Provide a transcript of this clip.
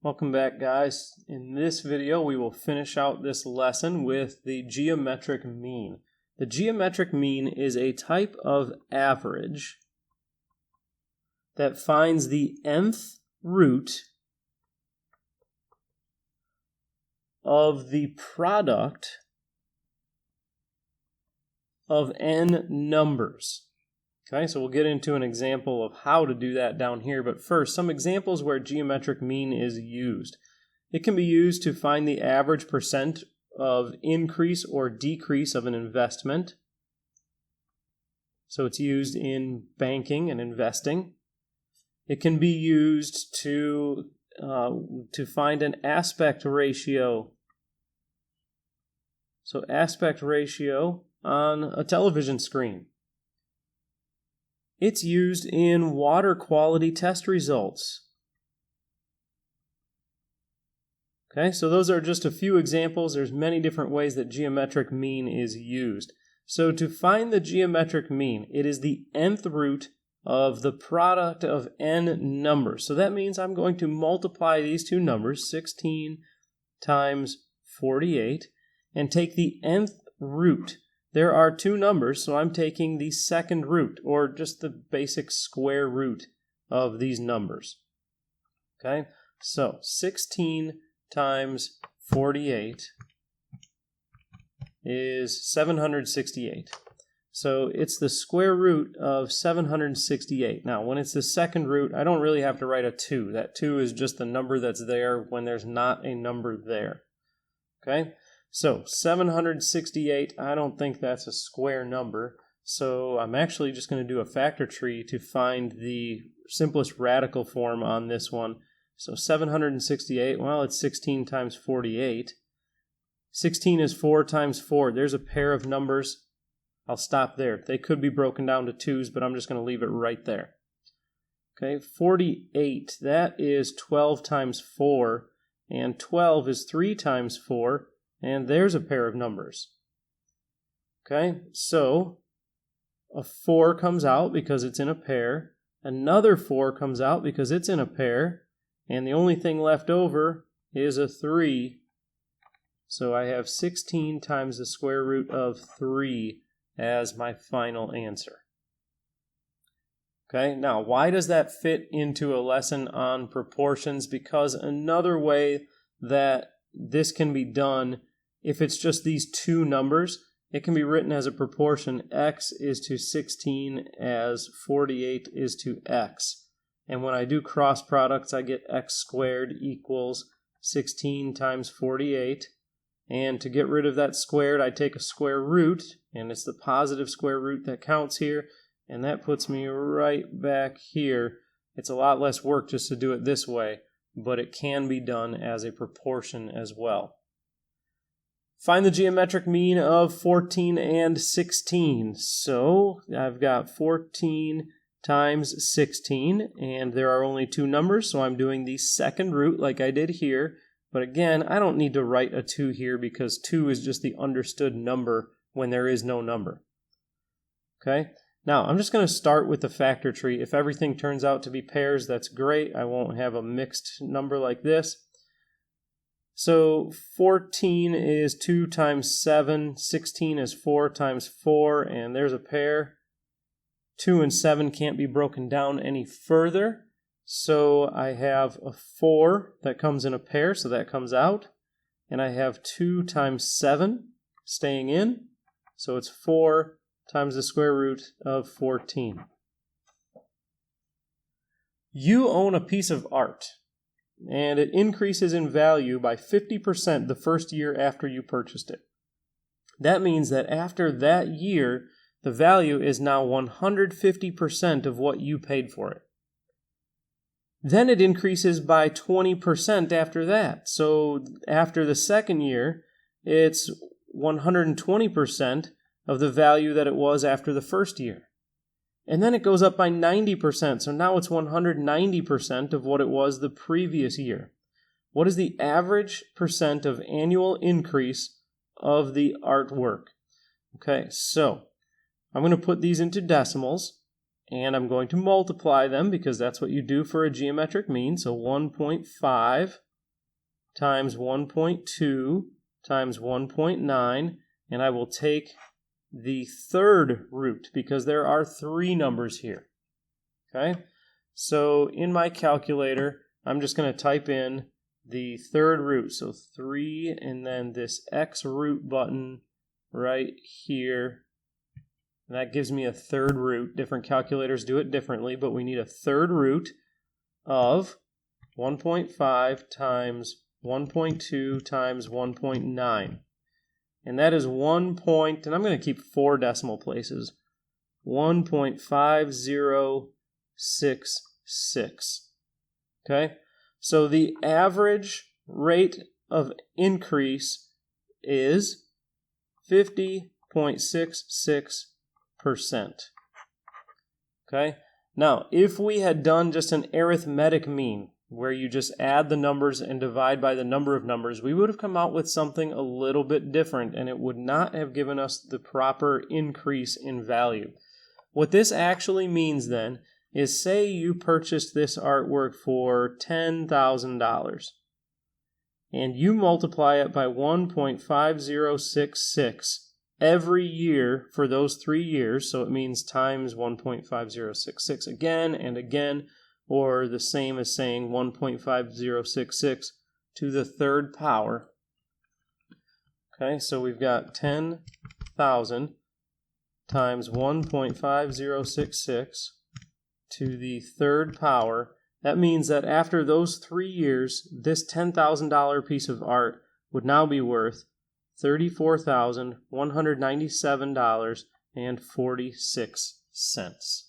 Welcome back, guys. In this video we will finish out this lesson with the geometric mean. The geometric mean is a type of average that finds the nth root of the product of n numbers. Okay, so we'll get into an example of how to do that down here, but first, some examples where geometric mean is used. It can be used to find the average percent of increase or decrease of an investment. So it's used in banking and investing. It can be used to find an aspect ratio. So aspect ratio on a television screen. It's used in water quality test results. Okay, so those are just a few examples. There's many different ways that geometric mean is used. So to find the geometric mean, it is the nth root of the product of n numbers. So that means I'm going to multiply these two numbers, 16 times 48, and take the nth root. There are two numbers, so I'm taking the second root, or just the basic square root of these numbers. Okay, so 16 times 48 is 768. So it's the square root of 768. Now, when it's the second root, I don't really have to write a 2. That 2 is just the number that's there when there's not a number there. Okay? So 768, I don't think that's a square number, so I'm actually just going to do a factor tree to find the simplest radical form on this one. So 768, well, it's 16 times 48. 16 is 4 times 4. There's a pair of numbers. I'll stop there. They could be broken down to 2's, but I'm just going to leave it right there. Okay, 48, that is 12 times 4, and 12 is 3 times 4. And there's a pair of numbers. Okay, so a 4 comes out because it's in a pair. Another 4 comes out because it's in a pair. And the only thing left over is a 3. So I have 16 times the square root of 3 as my final answer. Okay, now why does that fit into a lesson on proportions? Because another way that this can be done, if it's just these two numbers, it can be written as a proportion. X is to 16 as 48 is to x. And when I do cross products, I get x squared equals 16 times 48. And to get rid of that squared, I take a square root, and it's the positive square root that counts here. And that puts me right back here. It's a lot less work just to do it this way, but it can be done as a proportion as well. Find the geometric mean of 14 and 16. So I've got 14 times 16, and there are only two numbers, so I'm doing the second root like I did here. But again, I don't need to write a 2 here because 2 is just the understood number when there is no number. Okay, now I'm just going to start with the factor tree. If everything turns out to be pairs, that's great. I won't have a mixed number like this. So 14 is 2 times 7, 16 is 4 times 4, and there's a pair. 2 and 7 can't be broken down any further, so I have a 4 that comes in a pair, so that comes out. And I have 2 times 7 staying in, so it's 4 times the square root of 14. You own a piece of art, and it increases in value by 50% the first year after you purchased it. That means that after that year, the value is now 150% of what you paid for it. Then it increases by 20% after that. So after the second year, it's 120% of the value that it was after the first year. And then it goes up by 90%, so now it's 190% of what it was the previous year. What is the average percent of annual increase of the artwork? Okay, so I'm going to put these into decimals, and I'm going to multiply them because that's what you do for a geometric mean. So 1.5 times 1.2 times 1.9, and I will take the third root because there are three numbers here. Okay, so in my calculator, I'm just going to type in the third root, so 3 and then this X root button right here. And that gives me a third root. Different calculators do it differently, but we need a third root of 1.5 times 1.2 times 1.9. And that is 1 point, and I'm going to keep 4 decimal places, 1.5066. Okay? So the average rate of increase is 50.66%. Okay? Now, if we had done just an arithmetic mean, where you just add the numbers and divide by the number of numbers, we would have come out with something a little bit different, and it would not have given us the proper increase in value. What this actually means then is, say you purchased this artwork for $10,000, and you multiply it by 1.5066 every year for those 3 years, so it means times 1.5066 again and again, or the same as saying 1.5066 to the third power. Okay, so we've got 10,000 times 1.5066 to the third power. That means that after those 3 years, this $10,000 piece of art would now be worth $34,197.46.